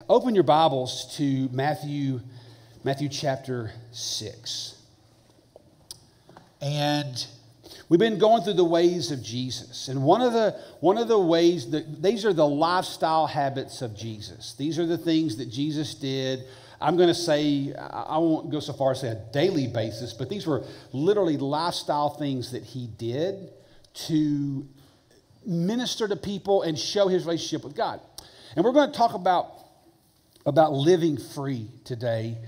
open your Bibles to Matthew chapter 6. And we've been going through the ways of Jesus. And one of the ways, these are the lifestyle habits of Jesus. These are the things that Jesus did. I'm going to say, I won't go so far as to say a daily basis, but these were literally lifestyle things that he did to minister to people and show his relationship with God. And we're going to talk about living free today.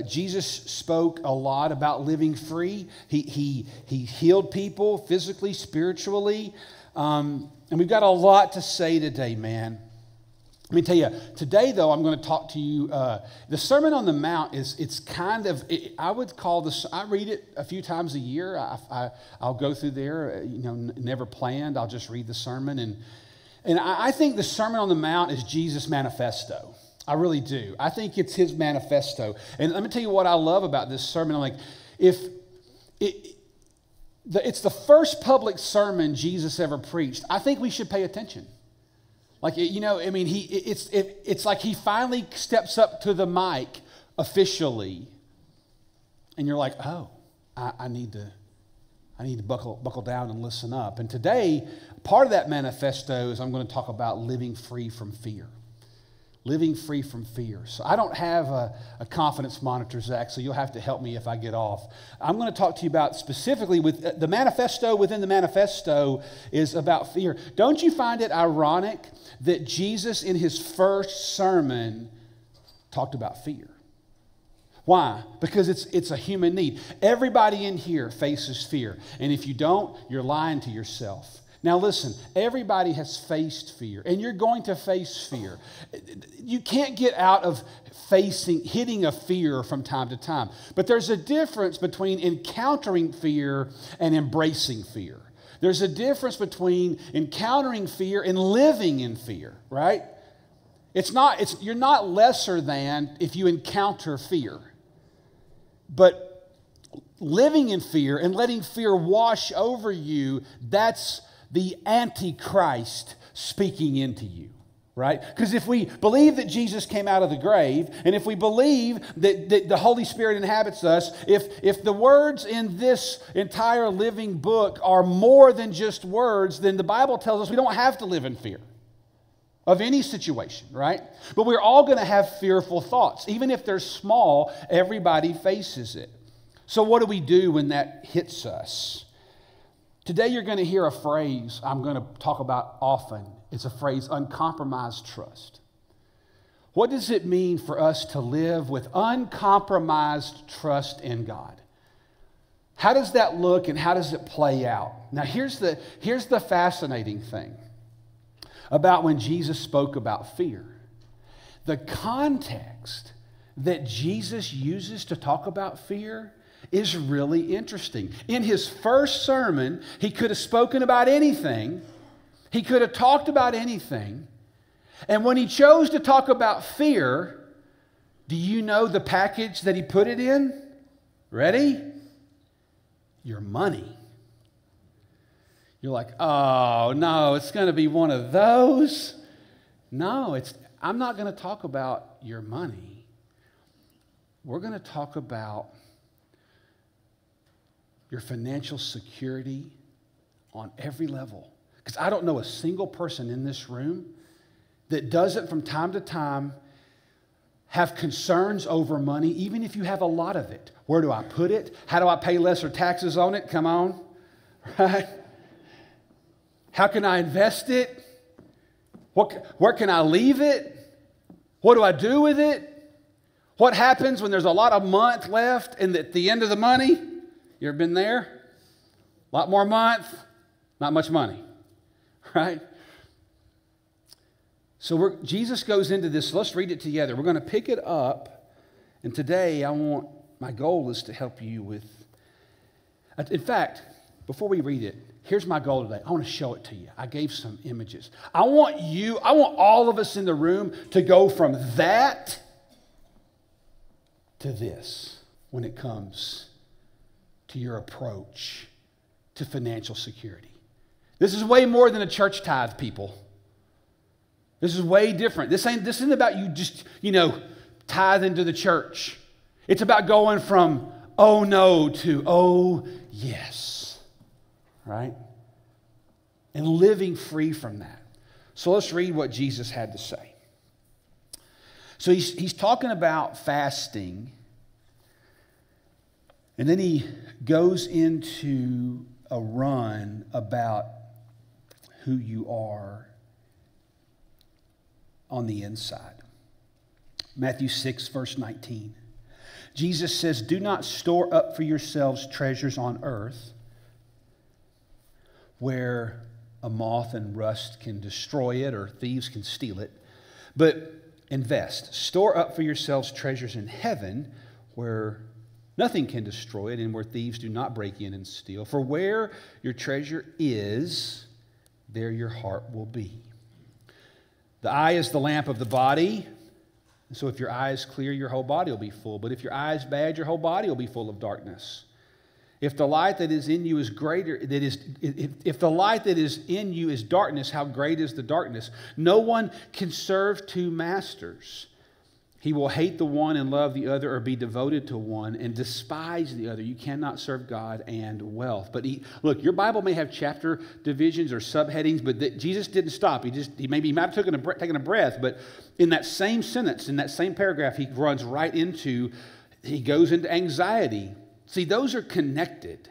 Jesus spoke a lot about living free. He healed people physically, spiritually. And we've got a lot to say today, man. Let me tell you, today, though, I'm going to talk to you. The Sermon on the Mount I would call this, I read it a few times a year. I'll go through there, never planned. I'll just read the sermon. And I think the Sermon on the Mount is Jesus' manifesto. I really do. I think it's his manifesto. And let me tell you what I love about this sermon. I'm like, it's the first public sermon Jesus ever preached. I think we should pay attention. Like, it's like he finally steps up to the mic officially, and you're like, oh, I need to buckle down and listen up. And today, part of that manifesto is I'm going to talk about living free from fear. Living free from fear. So I don't have a confidence monitor, Zach, so you'll have to help me if I get off. I'm going to talk to you about specifically with the manifesto within the manifesto is about fear. Don't you find it ironic that Jesus in his first sermon talked about fear? Why? Because it's a human need. Everybody in here faces fear. And if you don't, you're lying to yourself. Now listen, everybody has faced fear, and you're going to face fear. You can't get out of hitting a fear from time to time. But there's a difference between encountering fear and embracing fear. There's a difference between encountering fear and living in fear, right? You're not lesser than if you encounter fear. But living in fear and letting fear wash over you, that's the Antichrist speaking into you, right? Because if we believe that Jesus came out of the grave, and if we believe that the Holy Spirit inhabits us, if the words in this entire living book are more than just words, then the Bible tells us we don't have to live in fear of any situation, right? But we're all going to have fearful thoughts. Even if they're small, everybody faces it. So what do we do when that hits us? Today you're going to hear a phrase I'm going to talk about often. It's a phrase, uncompromised trust. What does it mean for us to live with uncompromised trust in God? How does that look and how does it play out? Now here's the fascinating thing about when Jesus spoke about fear. The context that Jesus uses to talk about fear is really interesting. In his first sermon, he could have spoken about anything. He could have talked about anything. And when he chose to talk about fear, do you know the package that he put it in? Ready? Your money. You're like, oh, no, it's going to be one of those. No, I'm not going to talk about your money. We're going to talk about your financial security on every level. Because I don't know a single person in this room that doesn't from time to time have concerns over money, even if you have a lot of it. Where do I put it? How do I pay lesser taxes on it? Come on, right? How can I invest it? Where can I leave it? What do I do with it? What happens when there's a lot of month left and at the end of the money? You ever been there? A lot more month, not much money, right? So Jesus goes into this. Let's read it together. We're going to pick it up. And today, my goal is to help you with. In fact, before we read it, here's my goal today. I want to show it to you. I gave some images. I want all of us in the room to go from that to this when it comes to your approach to financial security. This is way more than a church tithe, people. This is way different. This isn't about you just, tithe into the church. It's about going from oh no to oh yes, right? And living free from that. So let's read what Jesus had to say. So he's talking about fasting, and then he goes into a run about who you are on the inside. Matthew 6, verse 19. Jesus says, "Do not store up for yourselves treasures on earth, where a moth and rust can destroy it or thieves can steal it, but invest. Store up for yourselves treasures in heaven, where nothing can destroy it and where thieves do not break in and steal. For where your treasure is, there your heart will be." The eye is the lamp of the body. So if your eye is clear, your whole body will be full. But if your eye is bad, your whole body will be full of darkness. If the light that is in you is if the light that is in you is darkness, how great is the darkness? No one can serve two masters. He will hate the one and love the other, or be devoted to one and despise the other. You cannot serve God and wealth. But look, your Bible may have chapter divisions or subheadings, but Jesus didn't stop. He might have taken a breath, but in that same sentence, in that same paragraph, he runs right into, he goes into anxiety. See, those are connected.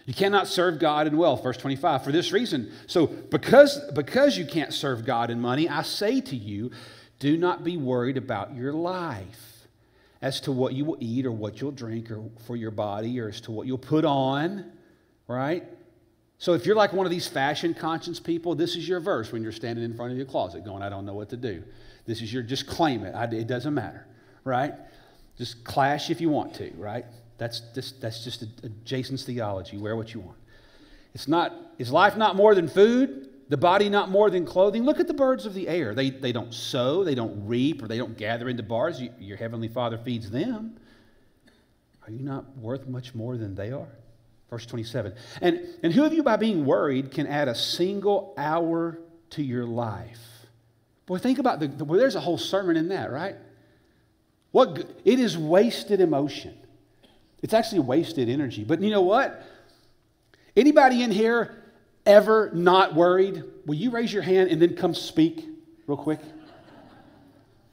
You cannot serve God and wealth. Verse 25, for this reason, so because you can't serve God and money, I say to you, do not be worried about your life as to what you will eat or what you'll drink, or for your body, or as to what you'll put on, right? So if you're like one of these fashion conscious people, this is your verse when you're standing in front of your closet going, I don't know what to do. This is just claim it. It doesn't matter, right? Just clash if you want to, right? That's just a Jason's theology. Wear what you want. Is life not more than food? The body not more than clothing? Look at the birds of the air. They don't sow, they don't reap, or they don't gather into bars. Your heavenly Father feeds them. Are you not worth much more than they are? Verse 27. And who of you, by being worried, can add a single hour to your life? Boy, think about there's a whole sermon in that, right? It is wasted emotion. It's actually wasted energy. But you know what? Anybody in here ever not worried? Will you raise your hand and then come speak real quick?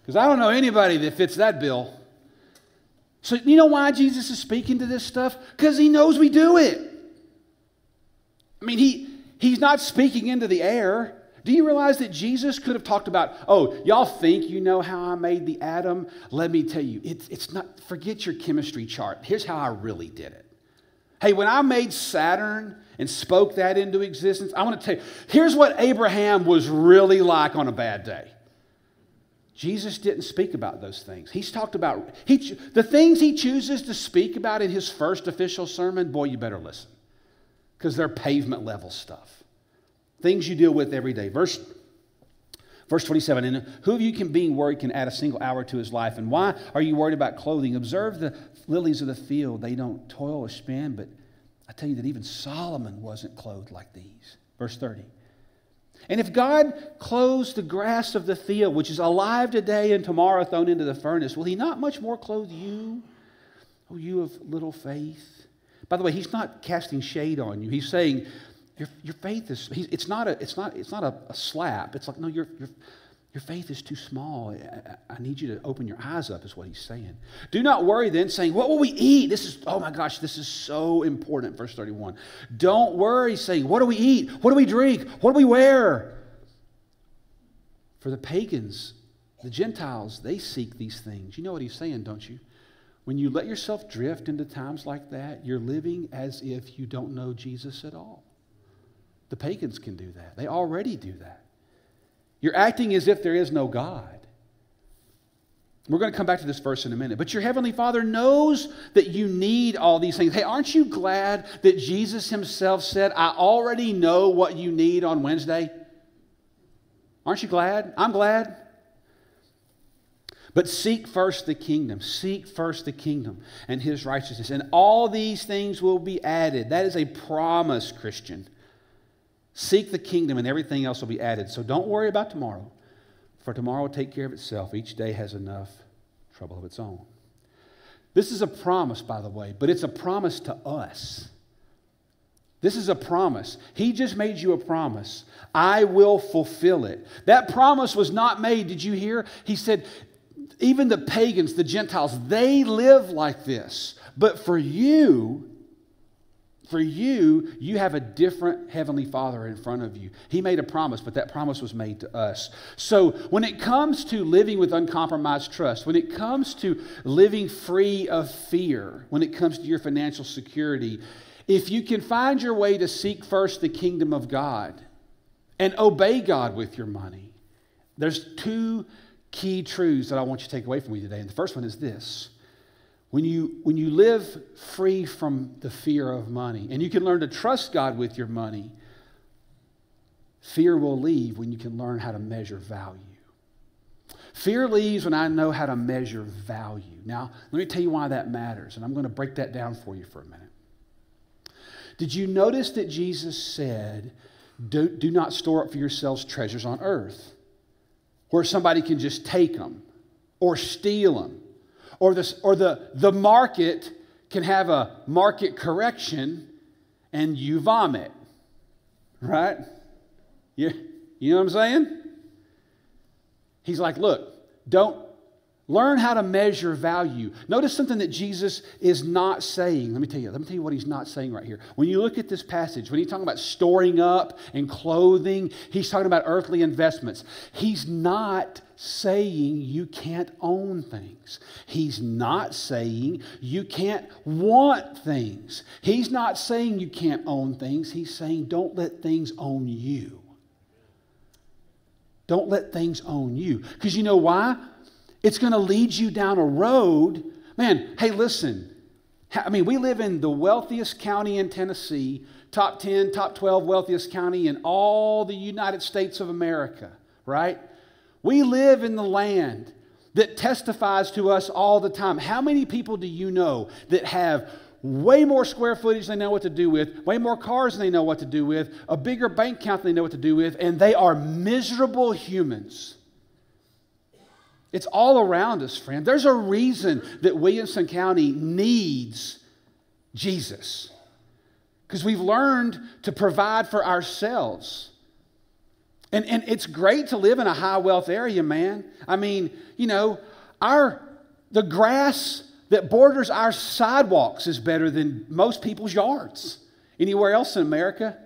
Because I don't know anybody that fits that bill. So you know why Jesus is speaking to this stuff? Because he knows we do it. I mean, he's not speaking into the air. Do you realize that Jesus could have talked about, oh, y'all think you know how I made the atom? Let me tell you, it's not, forget your chemistry chart. Here's how I really did it. Hey, when I made Saturn and spoke that into existence, I want to tell you, here's what Abraham was really like on a bad day. Jesus didn't speak about those things. He's talked about, the things he chooses to speak about in his first official sermon, boy, you better listen. Because they're pavement level stuff. Things you deal with every day. Verse 27, and who of you being worried can add a single hour to his life? And why are you worried about clothing? Observe the lilies of the field. They don't toil or spin, but I tell you that even Solomon wasn't clothed like these. Verse 30. And if God clothes the grass of the field, which is alive today and tomorrow thrown into the furnace, will he not much more clothe you, O you of little faith? By the way, he's not casting shade on you. He's saying your faith is, it's not a slap. It's like, no, your faith is too small. I need you to open your eyes up, is what he's saying. Do not worry then, saying, what will we eat? Oh my gosh, this is so important. Verse 31. Don't worry, saying, what do we eat? What do we drink? What do we wear? For the pagans, the Gentiles, they seek these things. You know what he's saying, don't you? When you let yourself drift into times like that, you're living as if you don't know Jesus at all. The pagans can do that. They already do that. You're acting as if there is no God. We're going to come back to this verse in a minute. But your heavenly Father knows that you need all these things. Hey, aren't you glad that Jesus himself said, I already know what you need on Wednesday? Aren't you glad? I'm glad. But seek first the kingdom. Seek first the kingdom and his righteousness. And all these things will be added. That is a promise, Christian. Seek the kingdom and everything else will be added. So don't worry about tomorrow, for tomorrow will take care of itself. Each day has enough trouble of its own. This is a promise, by the way, but it's a promise to us. This is a promise. He just made you a promise. I will fulfill it. That promise was not made, did you hear? He said, even the pagans, the Gentiles, they live like this. But for you, you have a different Heavenly Father in front of you. He made a promise, but that promise was made to us. So when it comes to living with uncompromised trust, when it comes to living free of fear, when it comes to your financial security, if you can find your way to seek first the kingdom of God and obey God with your money, there's two key truths that I want you to take away from me today. And the first one is this. When you live free from the fear of money and you can learn to trust God with your money, fear will leave when you can learn how to measure value. Fear leaves when I know how to measure value. Now, let me tell you why that matters, and I'm going to break that down for you for a minute. Did you notice that Jesus said, do not store up for yourselves treasures on earth, where somebody can just take them or steal them, or the market can have a market correction and you vomit, right? You know what I'm saying? He's like, look, don't learn how to measure value. Notice something that Jesus is not saying. Let me tell you what he's not saying right here. When you look at this passage, when he's talking about storing up and clothing, he's talking about earthly investments. He's not saying you can't own things. He's not saying you can't want things. He's not saying you can't own things. He's saying don't let things own you. Don't let things own you. Because you know why? It's going to lead you down a road. Man, hey, listen. I mean, we live in the wealthiest county in Tennessee, top 10, top 12 wealthiest county in all the United States of America, right? We live in the land that testifies to us all the time. How many people do you know that have way more square footage than they know what to do with, way more cars than they know what to do with, a bigger bank account than they know what to do with, and they are miserable humans? It's all around us, friend. There's a reason that Williamson County needs Jesus. Because we've learned to provide for ourselves. And it's great to live in a high wealth area, man. I mean, you know, the grass that borders our sidewalks is better than most people's yards anywhere else in America.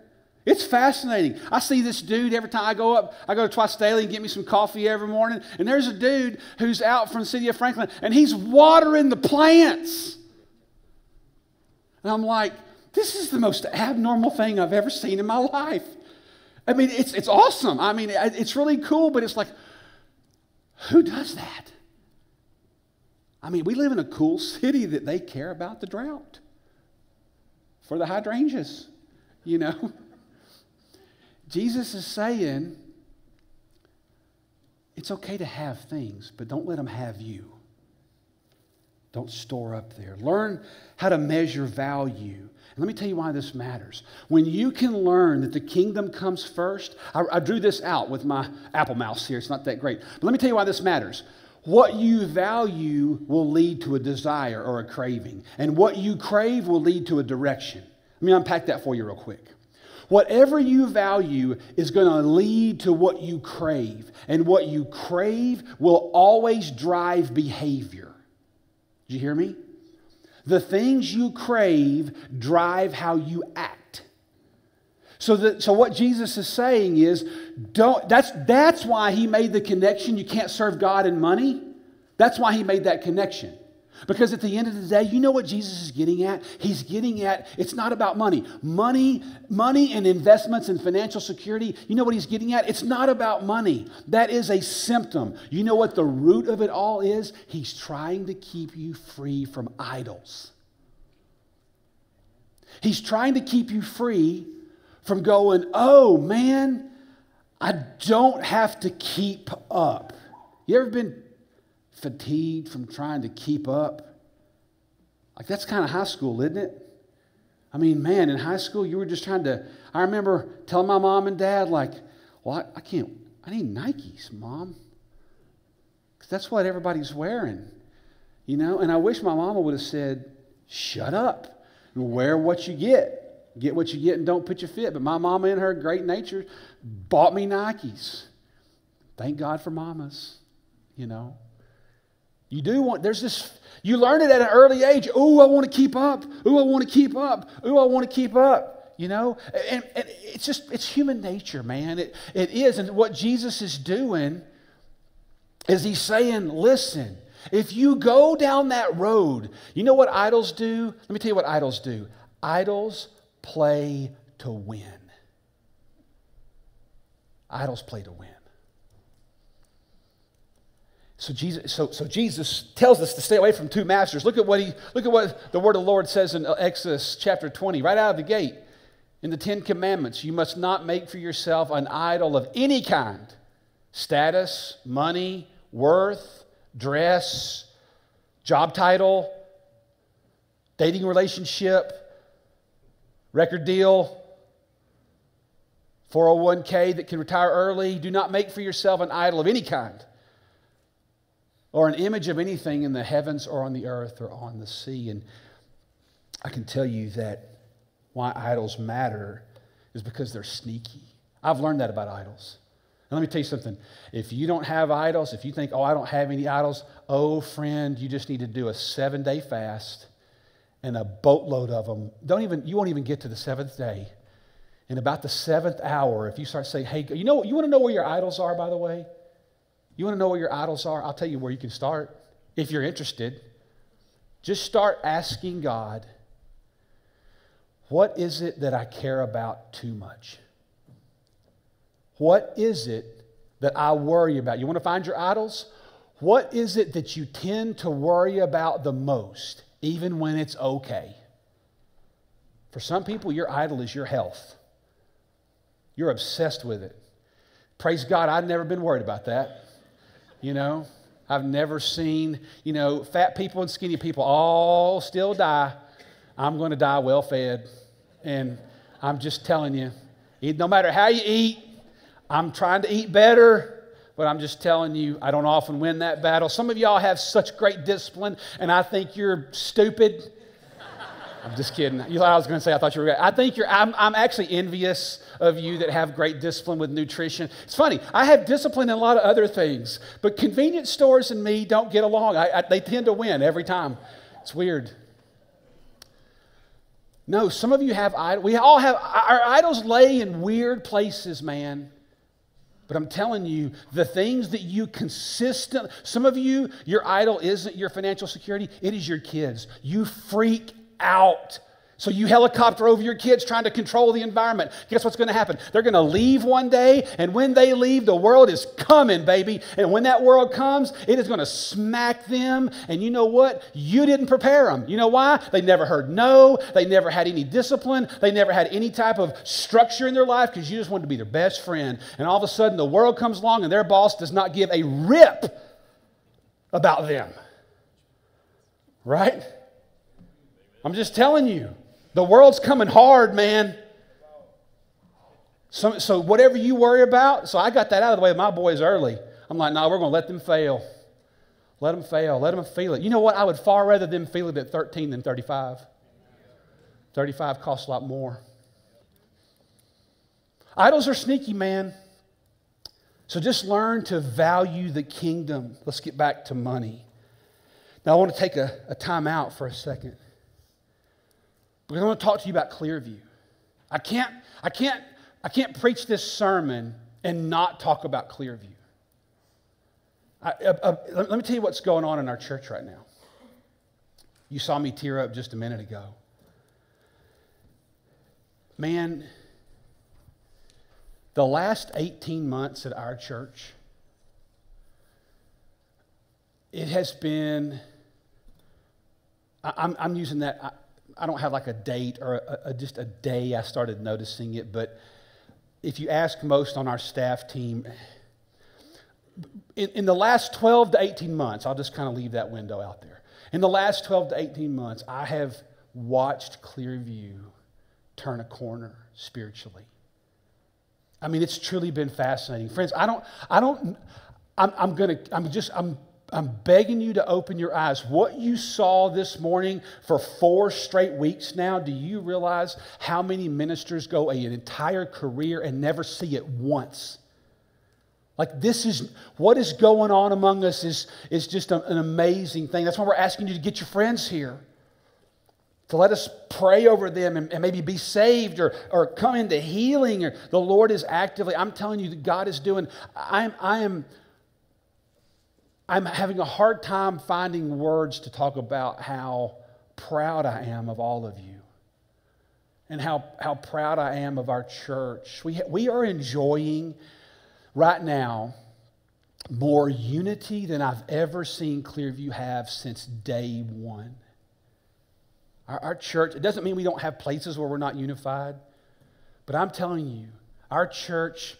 It's fascinating. I see this dude every time I go up. I go to Twice Daily and get me some coffee every morning. And there's a dude who's out from the city of Franklin, and he's watering the plants. And I'm like, this is the most abnormal thing I've ever seen in my life. I mean, it's awesome. I mean, it's really cool, but it's like, who does that? I mean, we live in a cool city that they care about the drought for the hydrangeas, you know. Jesus is saying, it's okay to have things, but don't let them have you. Don't store up there. Learn how to measure value. And let me tell you why this matters. When you can learn that the kingdom comes first, I drew this out with my Apple mouse here. It's not that great. But let me tell you why this matters. What you value will lead to a desire or a craving. And what you crave will lead to a direction. Let me unpack that for you real quick. Whatever you value is going to lead to what you crave. And what you crave will always drive behavior. Did you hear me? The things you crave drive how you act. So what Jesus is saying is, that's why he made the connection. You can't serve God and money. That's why he made that connection. Because at the end of the day, you know what Jesus is getting at? He's getting at, it's not about money. Money and investments and financial security, you know what he's getting at? It's not about money. That is a symptom. You know what the root of it all is? He's trying to keep you free from idols. He's trying to keep you free from going, oh man, I don't have to keep up. You ever been fatigued from trying to keep up? Like, that's kind of high school, isn't it? I mean, man, in high school, you were just trying to, I remember telling my mom and dad, like, well, I need Nikes, Mom. Because that's what everybody's wearing, And I wish my mama would have said, shut up and wear what you get. Get what you get and don't put your fit. But my mama, in her great nature, bought me Nikes. Thank God for mamas, You do want, you learn it at an early age. Oh, I want to keep up. Oh, I want to keep up. Oh, I want to keep up. And it's human nature, man. It is. And what Jesus is doing is he's saying, listen, if you go down that road, you know what idols do? Let me tell you what idols do. Idols play to win. Idols play to win. So Jesus tells us to stay away from two masters. Look at what the word of the Lord says in Exodus chapter 20, right out of the gate. In the 10 Commandments, you must not make for yourself an idol of any kind. Status, money, worth, dress, job title, dating relationship, record deal, 401k that can retire early. Do not make for yourself an idol of any kind, or an image of anything in the heavens or on the earth or on the sea. And I can tell you that why idols matter is because they're sneaky. I've learned that about idols. And let me tell you something. If you don't have idols, if you think, I don't have any idols, friend, you just need to do a 7-day fast and a boatload of them. You won't even get to the 7th day. In about the 7th hour, if you start saying, hey, you want to know where your idols are, by the way? You want to know where your idols are? I'll tell you where you can start. If you're interested, just start asking God, what is it that I care about too much? What is it that I worry about? You want to find your idols? What is it that you tend to worry about the most, even when it's okay? For some people, your idol is your health. You're obsessed with it. Praise God, I've never been worried about that. I've never seen, fat people and skinny people all still die. I'm going to die well-fed. And I'm just telling you, no matter how you eat, I'm trying to eat better, but I'm just telling you, I don't often win that battle. Some of y'all have such great discipline, and I think you're stupid. I'm just kidding. You thought I was going to say I thought you were great. I'm actually envious of you that have great discipline with nutrition. It's funny. I have discipline in a lot of other things, but convenience stores and me don't get along. They tend to win every time. It's weird. No, some of you have idols. We all have. Our idols lay in weird places, man. But I'm telling you, the things that you some of you, your idol isn't your financial security. It is your kids. You freak out. So you helicopter over your kids trying to control the environment. Guess what's going to happen? They're going to leave one day, and when they leave, the world is coming, baby. And when that world comes, it is going to smack them. And you know what? You didn't prepare them. You know why? They never heard no. They never had any discipline. They never had any type of structure in their life because you just wanted to be their best friend. And all of a sudden, the world comes along, and their boss does not give a rip about them. Right? I'm just telling you. The world's coming hard, man. So whatever you worry about, so I got that out of the way with my boys early. I'm like, no, we're going to let them fail. Let them fail. Let them feel it. You know what? I would far rather them feel it at 13 than 35. 35 costs a lot more. Idols are sneaky, man. So just learn to value the kingdom. Let's get back to money. Now I want to take a time out for a second. Because I want to talk to you about ClearView. I can't preach this sermon and not talk about ClearView. Let me tell you what's going on in our church right now. You saw me tear up just a minute ago. Man, the last 18 months at our church, it has been, I'm using that, I don't have like a date or just a day I started noticing it, but if you ask most on our staff team, in the last 12 to 18 months, I'll just kind of leave that window out there. In the last 12 to 18 months, I have watched ClearView turn a corner spiritually. I mean, it's truly been fascinating. Friends, I'm begging you to open your eyes. What you saw this morning for 4 straight weeks now, do you realize how many ministers go an entire career and never see it once? Like, this is what is going on among us is just an amazing thing. That's why we're asking you to get your friends here, to let us pray over them and maybe be saved or come into healing. Or the Lord is actively, I'm telling you that God is doing, I'm having a hard time finding words to talk about how proud I am of all of you and how proud I am of our church. We are enjoying right now more unity than I've ever seen ClearView have since day one. Our church, it doesn't mean we don't have places where we're not unified, but I'm telling you, our church,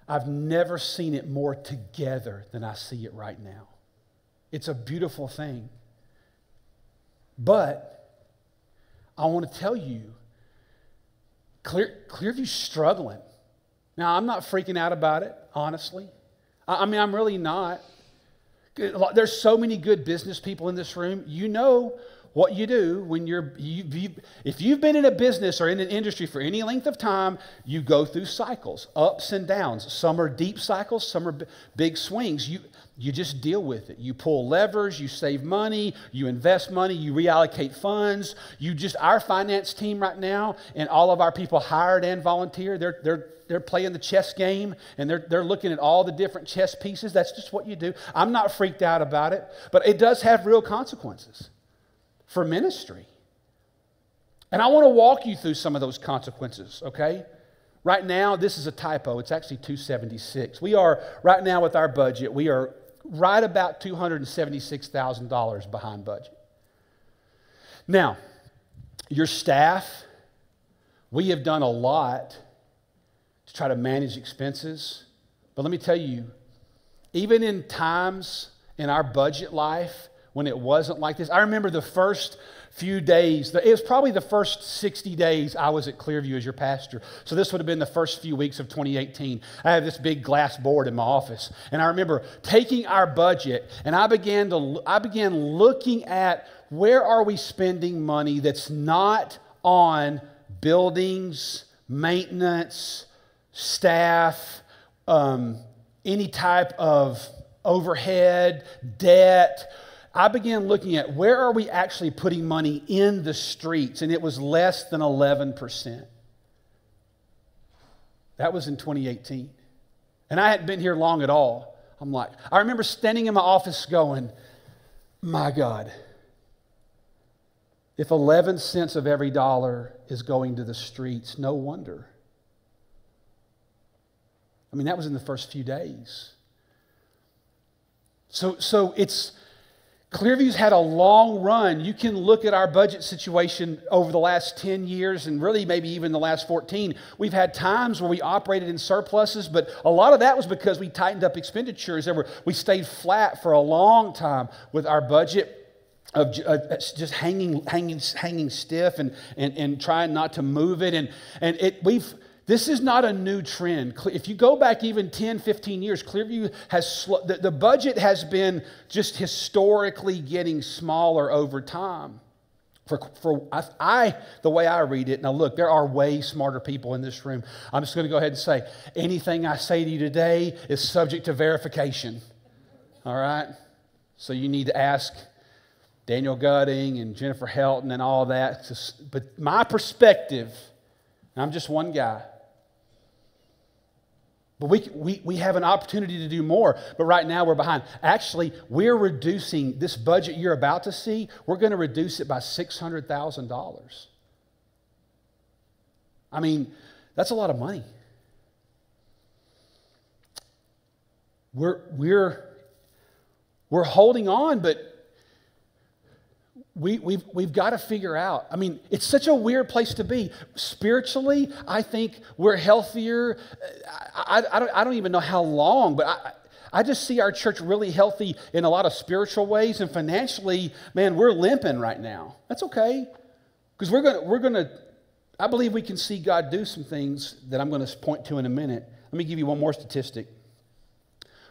I've never seen it more together than I see it right now. It's a beautiful thing. But I want to tell you, ClearView's struggling. Now, I'm not freaking out about it, honestly. I mean, I'm really not. There's so many good business people in this room. You know what you do when if you've been in a business or in an industry for any length of time, you go through cycles, ups and downs. Some are deep cycles, some are big swings. You just deal with it. You pull levers, you save money, you invest money, you reallocate funds. Our finance team right now and all of our people hired and volunteer, they're playing the chess game and they're looking at all the different chess pieces. That's just what you do. I'm not freaked out about it, but it does have real consequences for ministry. And I want to walk you through some of those consequences, okay? Right now, this is a typo. It's actually 276. We are, right now with our budget, we are right about $276,000 behind budget. Now, your staff, we have done a lot to try to manage expenses. But let me tell you, even in times in our budget life when it wasn't like this, I remember the first few days, it was probably the first 60 days I was at ClearView as your pastor. So this would have been the first few weeks of 2018. I have this big glass board in my office. And I remember taking our budget and I began looking at where are we spending money that's not on buildings, maintenance, staff, any type of overhead, debt. I began looking at where are we actually putting money in the streets, and it was less than 11%. That was in 2018. And I hadn't been here long at all. I remember standing in my office going, my God, if 11 cents of every dollar is going to the streets, no wonder. I mean, that was in the first few days. So it's, ClearView's had a long run. You can look at our budget situation over the last 10 years and really maybe even the last 14. We've had times where we operated in surpluses, but a lot of that was because we tightened up expenditures. We stayed flat for a long time with our budget of just hanging stiff and trying not to move it. This is not a new trend. If you go back even 10, 15 years, ClearView has, the budget has been just historically getting smaller over time. The way I read it, now look, there are way smarter people in this room. I'm just going to go ahead and say, anything I say to you today is subject to verification. All right? So you need to ask Daniel Gutting and Jennifer Helton and all that. But my perspective, and I'm just one guy, but we have an opportunity to do more, but right now we're behind. Actually, we're reducing this budget you're about to see, we're going to reduce it by $600,000. I mean, that's a lot of money. We're holding on, but we've got to figure out. I mean, it's such a weird place to be. Spiritually, I think we're healthier. I don't even know how long, but I just see our church really healthy in a lot of spiritual ways, and financially, man, we're limping right now. That's okay, because we're gonna. I believe we can see God do some things that I'm going to point to in a minute. Let me give you one more statistic.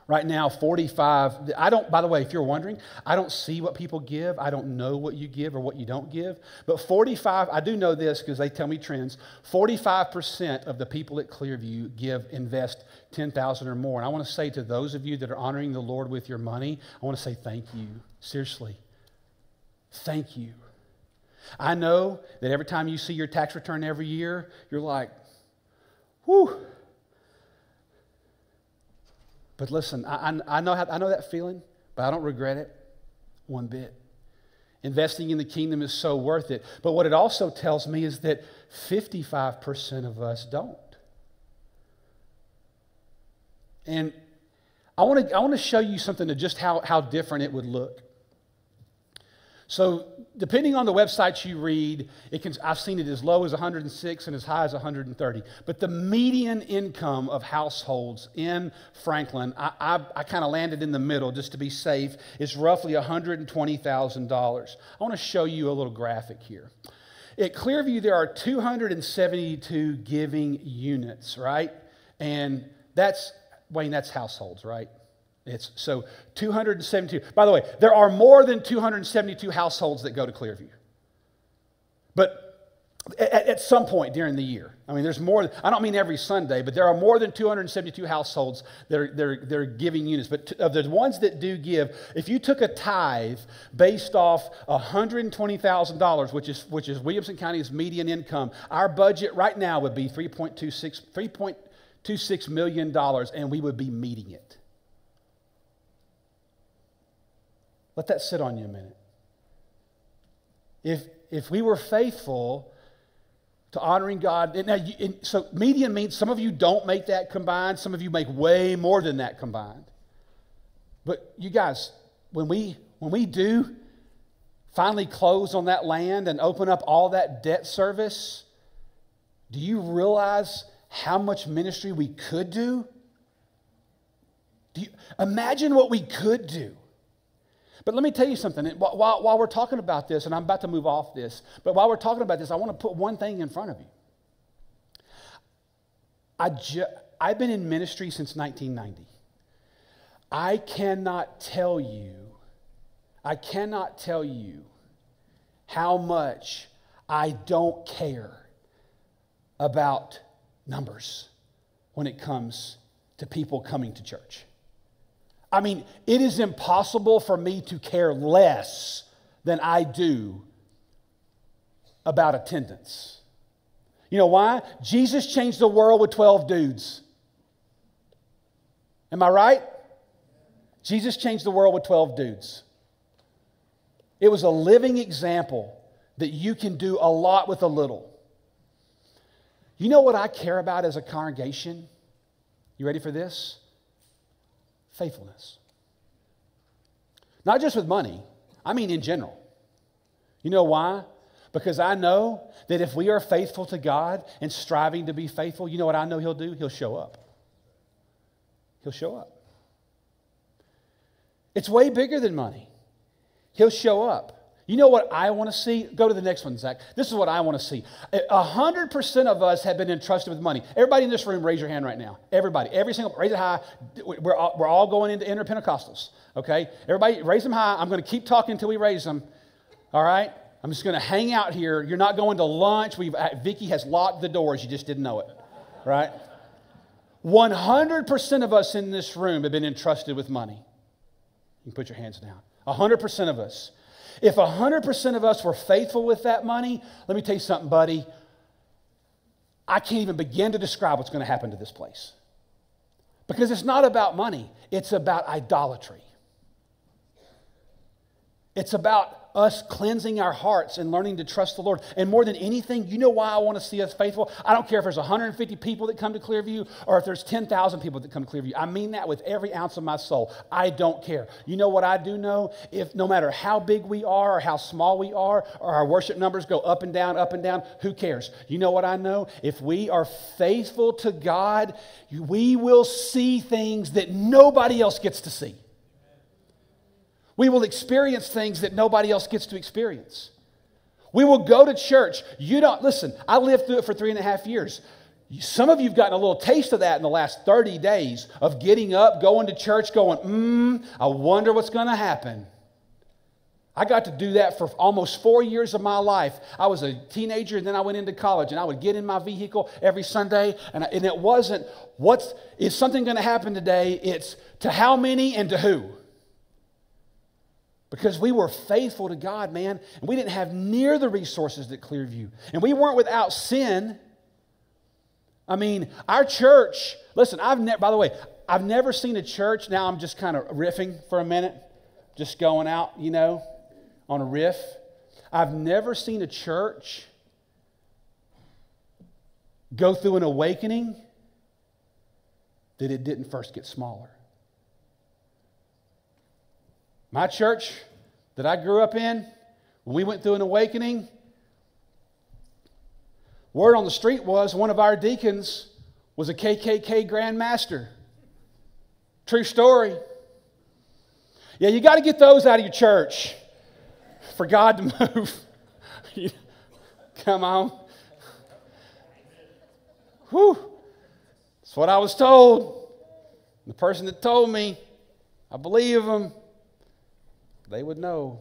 Right now, 45, by the way, if you're wondering, I don't see what people give. I don't know what you give or what you don't give. But 45, I do know this because they tell me trends. 45% of the people at ClearView invest $10,000 or more. And I want to say to those of you that are honoring the Lord with your money, I want to say thank you. Seriously. Thank you. I know that every time you see your tax return every year, you're like, whew. But listen, I know that feeling, but I don't regret it one bit. Investing in the kingdom is so worth it. But what it also tells me is that 55% of us don't. And I want to show you something of just how different it would look. So depending on the websites you read, I've seen it as low as 106 and as high as 130. But the median income of households in Franklin, I kind of landed in the middle just to be safe, is roughly $120,000. I want to show you a little graphic here. At ClearView, there are 272 giving units, right? And that's households, right? So 272. By the way, there are more than 272 households that go to ClearView. But at some point during the year, I mean, there's more. I don't mean every Sunday, but there are more than 272 households that are giving units. But of the ones that do give, if you took a tithe based off $120,000, which is Williamson County's median income, our budget right now would be $3.26 million, and we would be meeting it. Let that sit on you a minute. If we were faithful to honoring God, so median means some of you don't make that combined, some of you make way more than that combined. But you guys, when we do finally close on that land and open up all that debt service, do you realize how much ministry we could do? Imagine what we could do. But let me tell you something. While we're talking about this, and I'm about to move off this, but while we're talking about this, I want to put one thing in front of you. I've been in ministry since 1990. I cannot tell you how much I don't care about numbers when it comes to people coming to church. I mean, it is impossible for me to care less than I do about attendance. You know why? Jesus changed the world with 12 dudes. Am I right? Jesus changed the world with 12 dudes. It was a living example that you can do a lot with a little. You know what I care about as a congregation? You ready for this? Faithfulness. Not just with money, I mean in general. You know why? Because I know that if we are faithful to God and striving to be faithful, you know what I know He'll do? He'll show up. He'll show up. It's way bigger than money. He'll show up. You know what I want to see? Go to the next one, Zach. This is what I want to see. 100% of us have been entrusted with money. Everybody in this room, raise your hand right now. Everybody. Every single, raise it high. We're all going into Interpentecostals, okay? Everybody, raise them high. I'm going to keep talking until we raise them, all right? I'm just going to hang out here. You're not going to lunch. Vicky has locked the doors. You just didn't know it, right? 100% of us in this room have been entrusted with money. You can put your hands down. 100% of us. If 100% of us were faithful with that money, let me tell you something, buddy. I can't even begin to describe what's going to happen to this place. Because it's not about money. It's about idolatry. It's about us cleansing our hearts and learning to trust the Lord. And more than anything, you know why I want to see us faithful? I don't care if there's 150 people that come to ClearView or if there's 10,000 people that come to ClearView. I mean that with every ounce of my soul. I don't care. You know what I do know? If no matter how big we are or how small we are or our worship numbers go up and down, who cares? You know what I know? If we are faithful to God, we will see things that nobody else gets to see. We will experience things that nobody else gets to experience. We will go to church. You don't, listen, I lived through it for 3.5 years. Some of you have gotten a little taste of that in the last 30 days of getting up, going to church, going, I wonder what's going to happen. I got to do that for almost 4 years of my life. I was a teenager, and then I went into college, and I would get in my vehicle every Sunday, and it wasn't, is something going to happen today? It's to how many and to who? Because we were faithful to God, man, and we didn't have near the resources that ClearView. And we weren't without sin. I mean, our church, listen, by the way, I've never seen a church, now I'm just kind of riffing for a minute, just going out, on a riff. I've never seen a church go through an awakening that it didn't first get smaller. My church that I grew up in, when we went through an awakening, word on the street was one of our deacons was a KKK Grand Master. True story. Yeah, you got to get those out of your church for God to move. Come on. Whew. That's what I was told. The person that told me, I believe them. They would know.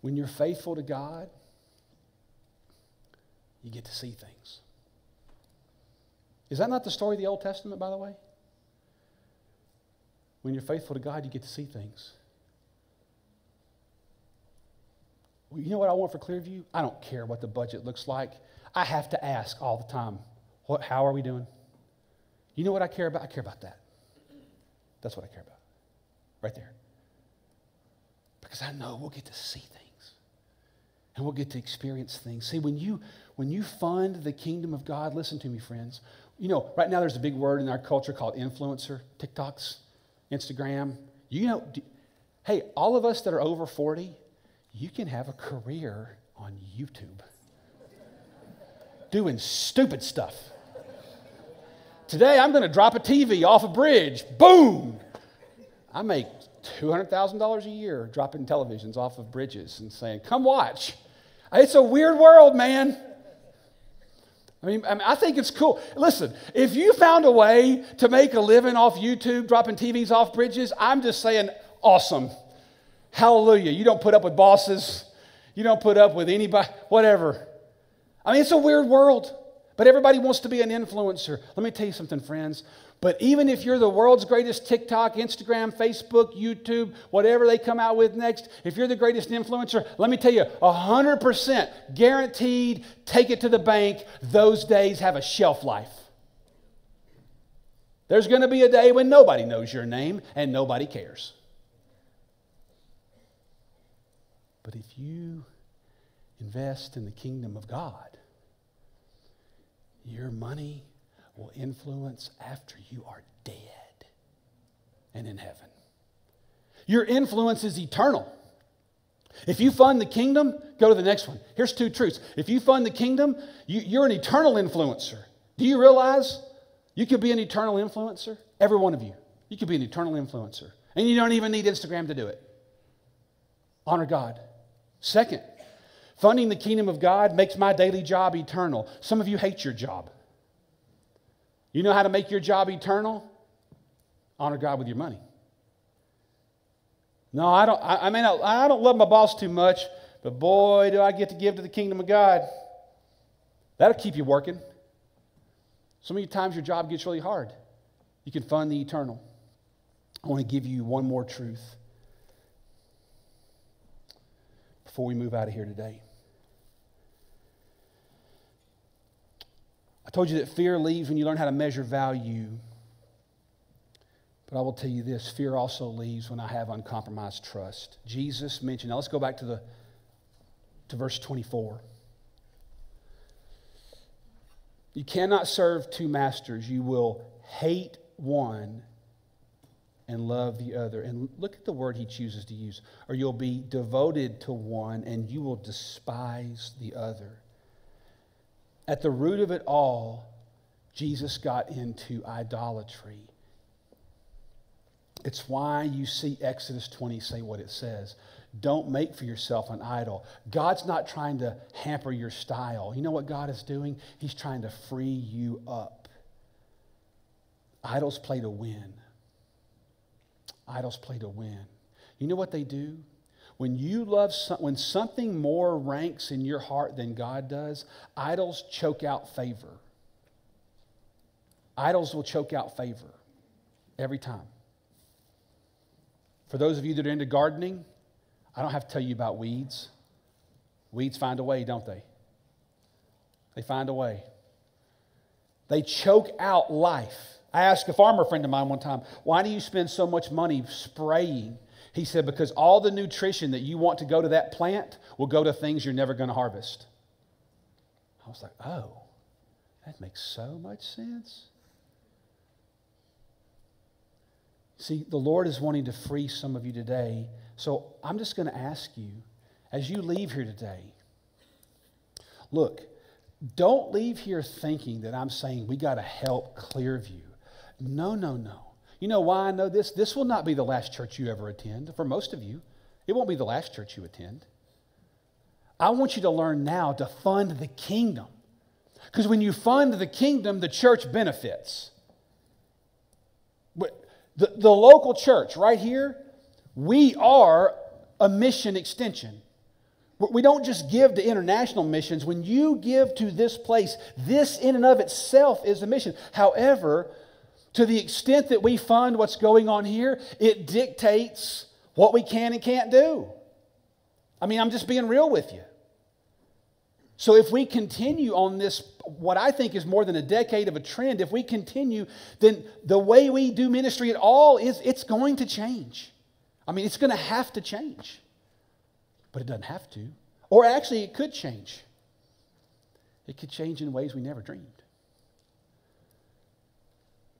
When you're faithful to God, you get to see things. Is that not the story of the Old Testament, by the way? When you're faithful to God, you get to see things. Well, you know what I want for ClearView? I don't care what the budget looks like. I have to ask all the time, how are we doing? You know what I care about? I care about that. That's what I care about. Right there. Because I know we'll get to see things. And we'll get to experience things. See, when you fund the kingdom of God, listen to me, friends. Right now there's a big word in our culture called influencer, TikToks, Instagram. Hey, all of us that are over 40, you can have a career on YouTube doing stupid stuff. Today, I'm going to drop a TV off a bridge. Boom! I make $200,000 a year dropping televisions off of bridges and saying, come watch. It's a weird world, man. I think it's cool. Listen, if you found a way to make a living off YouTube, dropping TVs off bridges, I'm just saying, awesome. Hallelujah. You don't put up with bosses. You don't put up with anybody, whatever. It's a weird world, but everybody wants to be an influencer. Let me tell you something, friends. But even if you're the world's greatest TikTok, Instagram, Facebook, YouTube, whatever they come out with next, if you're the greatest influencer, let me tell you, 100% guaranteed, take it to the bank, those days have a shelf life. There's going to be a day when nobody knows your name and nobody cares. But if you invest in the kingdom of God, your money will influence after you are dead and in heaven. Your influence is eternal. If you fund the kingdom, go to the next one. Here's 2 truths. If you fund the kingdom, you're an eternal influencer. Do you realize you could be an eternal influencer? Every one of you. You could be an eternal influencer. And you don't even need Instagram to do it. Honor God. Second, funding the kingdom of God makes my daily job eternal. Some of you hate your job. You know how to make your job eternal? Honor God with your money. No, I don't love my boss too much, but boy, do I get to give to the kingdom of God. That'll keep you working. So many times your job gets really hard. You can fund the eternal. I want to give you one more truth before we move out of here today. I told you that fear leaves when you learn how to measure value. But I will tell you this, fear also leaves when I have uncompromised trust. Jesus mentioned, now let's go back to verse 24. You cannot serve 2 masters. You will hate one and love the other. And look at the word he chooses to use. Or you'll be devoted to one and you will despise the other. At the root of it all, Jesus got into idolatry. It's why you see Exodus 20 say what it says. Don't make for yourself an idol. God's not trying to hamper your style. You know what God is doing? He's trying to free you up. Idols play to win. Idols play to win. You know what they do? When you love when something more ranks in your heart than God does, idols choke out favor. Idols will choke out favor every time. For those of you that are into gardening, I don't have to tell you about weeds. Weeds find a way, don't they? They find a way. They choke out life. I asked a farmer friend of mine one time, why do you spend so much money spraying? He said, because all the nutrition that you want to go to that plant will go to things you're never going to harvest. I was like, oh, that makes so much sense. See, the Lord is wanting to free some of you today. So I'm just going to ask you, as you leave here today, look, don't leave here thinking that I'm saying we got to help ClearView. No, no, no. You know why I know this? This will not be the last church you ever attend. For most of you, it won't be the last church you attend. I want you to learn now to fund the kingdom. Because when you fund the kingdom, the church benefits. The local church right here, we are a mission extension. We don't just give to international missions. When you give to this place, this in and of itself is a mission. However, to the extent that we fund what's going on here, it dictates what we can and can't do. I mean, I'm just being real with you. So if we continue on this, what I think is more than a decade of a trend, if we continue, then the way we do ministry at all it's going to change. I mean, it's going to have to change. But it doesn't have to. Or actually, it could change. It could change in ways we never dreamed.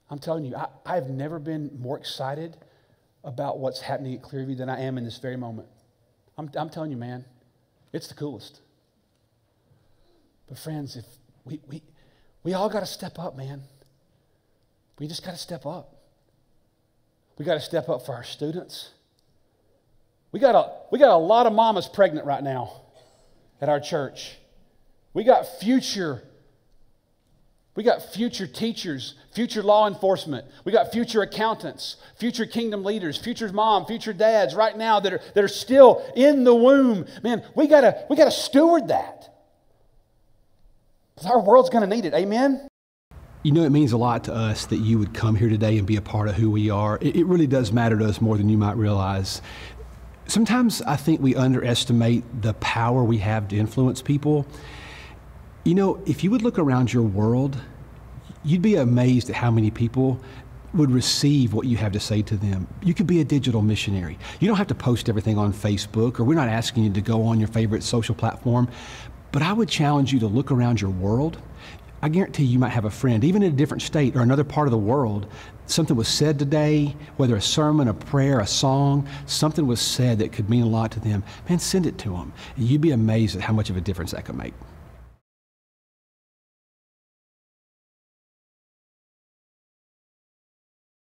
I'm telling you, I've never been more excited about what's happening at ClearView than I am in this very moment. I'm telling you, man, it's the coolest. But friends, if we all got to step up, man. We just got to step up. We got to step up for our students. We got a lot of mamas pregnant right now at our church. We got future teachers, future law enforcement. We got future accountants, future kingdom leaders, future mom, future dads right now that are still in the womb. Man, we gotta steward that. Because our world's going to need it. Amen? You know, it means a lot to us that you would come here today and be a part of who we are. It really does matter to us more than you might realize. Sometimes I think we underestimate the power we have to influence people. You know, if you would look around your world, you'd be amazed at how many people would receive what you have to say to them. You could be a digital missionary. You don't have to post everything on Facebook, or we're not asking you to go on your favorite social platform. But I would challenge you to look around your world. I guarantee you might have a friend, even in a different state or another part of the world. Something was said today, whether a sermon, a prayer, a song, something was said that could mean a lot to them. Man, send it to them. And you'd be amazed at how much of a difference that could make.